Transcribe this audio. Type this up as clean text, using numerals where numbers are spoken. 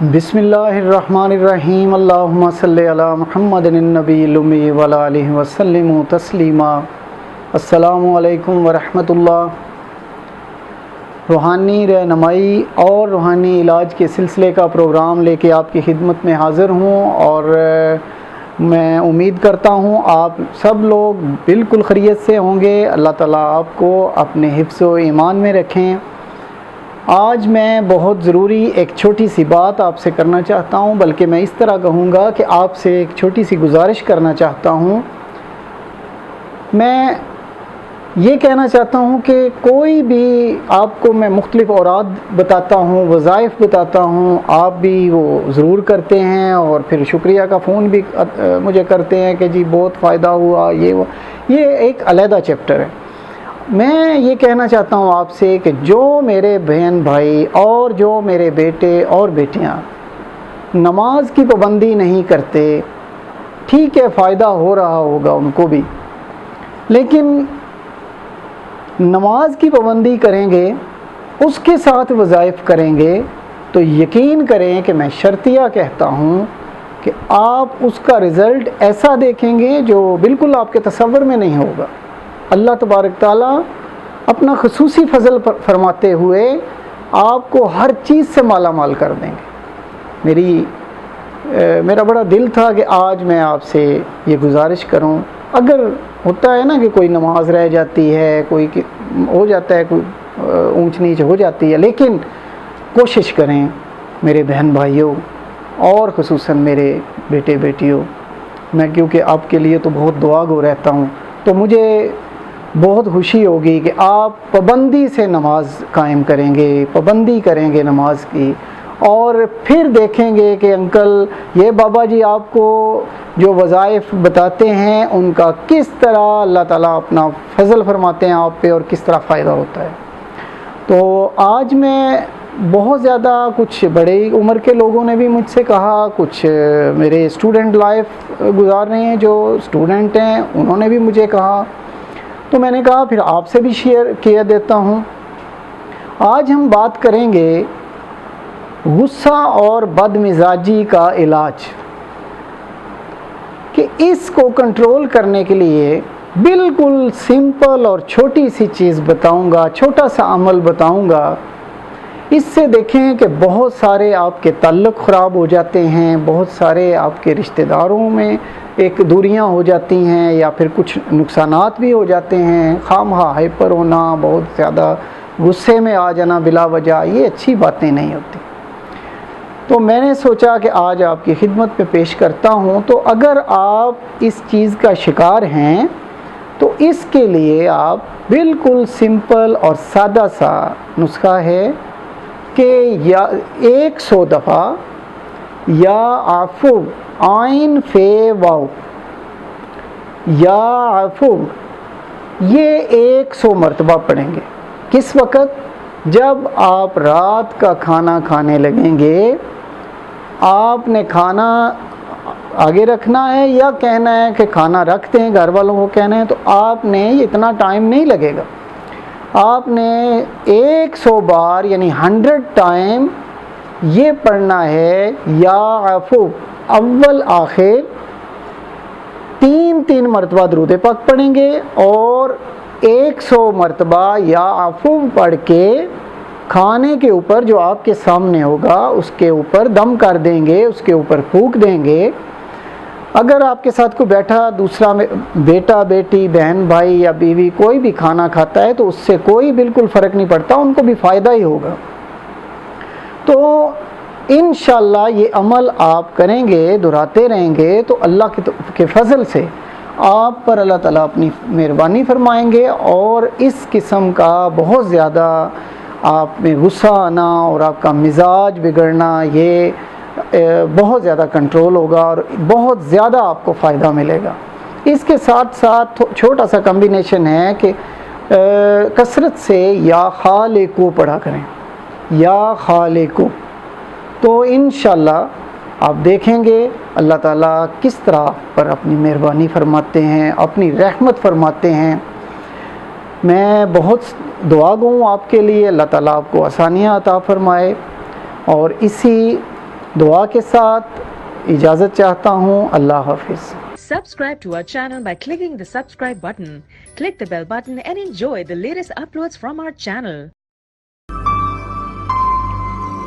بسم اللہ الرحمن الرحیم اللہم صلی علی محمد النبی الامی وعلی آلہ وسلم تسلیما۔ السلام علیکم ورحمۃ اللہ۔ روحانی رہنمائی اور روحانی علاج کے سلسلے کا پروگرام لے کے آپ کی خدمت میں حاضر ہوں، اور میں امید کرتا ہوں آپ سب لوگ بالکل خیریت سے ہوں گے۔ اللہ تعالیٰ آپ کو اپنے حفظ و ایمان میں رکھیں۔ آج میں بہت ضروری ایک چھوٹی سی بات آپ سے کرنا چاہتا ہوں، بلکہ میں اس طرح کہوں گا کہ آپ سے ایک چھوٹی سی گزارش کرنا چاہتا ہوں۔ میں یہ کہنا چاہتا ہوں کہ کوئی بھی آپ کو میں مختلف اوراد بتاتا ہوں، وظائف بتاتا ہوں، آپ بھی وہ ضرور کرتے ہیں اور پھر شکریہ کا فون بھی مجھے کرتے ہیں کہ جی بہت فائدہ ہوا، یہ ایک علیحدہ چیپٹر ہے۔ میں یہ کہنا چاہتا ہوں آپ سے کہ جو میرے بہن بھائی اور جو میرے بیٹے اور بیٹیاں نماز کی پابندی نہیں کرتے، ٹھیک ہے فائدہ ہو رہا ہوگا ان کو بھی، لیکن نماز کی پابندی کریں گے، اس کے ساتھ وظائف کریں گے، تو یقین کریں کہ میں شرطیہ کہتا ہوں کہ آپ اس کا رزلٹ ایسا دیکھیں گے جو بالکل آپ کے تصور میں نہیں ہوگا۔ اللہ تبارک تعالیٰ اپنا خصوصی فضل فرماتے ہوئے آپ کو ہر چیز سے مالا مال کر دیں گے۔ میرا بڑا دل تھا کہ آج میں آپ سے یہ گزارش کروں۔ اگر ہوتا ہے نا کہ کوئی نماز رہ جاتی ہے، کوئی ہو جاتا ہے، کوئی اونچ نیچ ہو جاتی ہے، لیکن کوشش کریں میرے بہن بھائیوں اور خصوصاً میرے بیٹے بیٹیوں، میں کیونکہ آپ کے لیے تو بہت دعا گو رہتا ہوں، تو مجھے بہت خوشی ہوگی کہ آپ پابندی سے نماز قائم کریں گے، پابندی کریں گے نماز کی، اور پھر دیکھیں گے کہ انکل یہ بابا جی آپ کو جو وظائف بتاتے ہیں ان کا کس طرح اللہ تعالیٰ اپنا فضل فرماتے ہیں آپ پہ اور کس طرح فائدہ ہوتا ہے۔ تو آج میں بہت زیادہ کچھ بڑے عمر کے لوگوں نے بھی مجھ سے کہا، کچھ میرے اسٹوڈنٹ لائف گزار رہے ہیں جو اسٹوڈنٹ ہیں، انہوں نے بھی مجھے کہا، تو میں نے کہا پھر آپ سے بھی شیئر کیا دیتا ہوں۔ آج ہم بات کریں گے غصہ اور بد مزاجی کا علاج، کہ اس کو کنٹرول کرنے کے لیے بالکل سمپل اور چھوٹی سی چیز بتاؤں گا، چھوٹا سا عمل بتاؤں گا۔ اس سے دیکھیں کہ بہت سارے آپ کے تعلق خراب ہو جاتے ہیں، بہت سارے آپ کے رشتہ داروں میں ایک دوریاں ہو جاتی ہیں، یا پھر کچھ نقصانات بھی ہو جاتے ہیں، خواہ ہائپر ہونا، بہت زیادہ غصے میں آ جانا بلا وجہ، یہ اچھی باتیں نہیں ہوتی۔ تو میں نے سوچا کہ آج آپ کی خدمت میں پیش کرتا ہوں۔ تو اگر آپ اس چیز کا شکار ہیں تو اس کے لیے آپ بالکل سمپل اور سادہ سا نسخہ ہے کہ یا 100 دفعہ یا عفو عین فے واو یا عفو، یہ 100 مرتبہ پڑھیں گے۔ کس وقت؟ جب آپ رات کا کھانا کھانے لگیں گے، آپ نے کھانا آگے رکھنا ہے یا کہنا ہے کہ کھانا رکھتے ہیں، گھر والوں کو کہنا ہے، تو آپ نے اتنا ٹائم نہیں لگے گا، آپ نے 100 بار یعنی 100 ٹائم یہ پڑھنا ہے یا عفو، اول آخر 3 مرتبہ درود پاک پڑھیں گے، اور 100 مرتبہ یا عفو پڑھ کے کھانے کے اوپر جو آپ کے سامنے ہوگا اس کے اوپر دم کر دیں گے، اس کے اوپر پھونک دیں گے۔ اگر آپ کے ساتھ کوئی بیٹھا دوسرا بیٹا بیٹی بہن بھائی یا بیوی کوئی بھی کھانا کھاتا ہے تو اس سے کوئی بالکل فرق نہیں پڑتا، ان کو بھی فائدہ ہی ہوگا۔ تو انشاءاللہ یہ عمل آپ کریں گے، دہراتے رہیں گے، تو اللہ کے فضل سے آپ پر اللہ تعالیٰ اپنی مہربانی فرمائیں گے، اور اس قسم کا بہت زیادہ آپ میں غصہ آنا اور آپ کا مزاج بگڑنا یہ بہت زیادہ کنٹرول ہوگا، اور بہت زیادہ آپ کو فائدہ ملے گا۔ اس کے ساتھ ساتھ چھوٹا سا کمبینیشن ہے کہ کثرت سے یا خالقو پڑھا کریں، یا خالقو، تو انشاءاللہ آپ دیکھیں گے اللہ تعالیٰ کس طرح پر اپنی مہربانی فرماتے ہیں، اپنی رحمت فرماتے ہیں۔ میں بہت دعا گو ہوں آپ کے لیے، اللہ تعالیٰ آپ کو آسانیاں عطا فرمائے، اور اسی دعا کے ساتھ اجازت چاہتا ہوں. اللہ حافظ. Subscribe to our channel by clicking the subscribe button. Click the bell button and enjoy the latest uploads from our channel.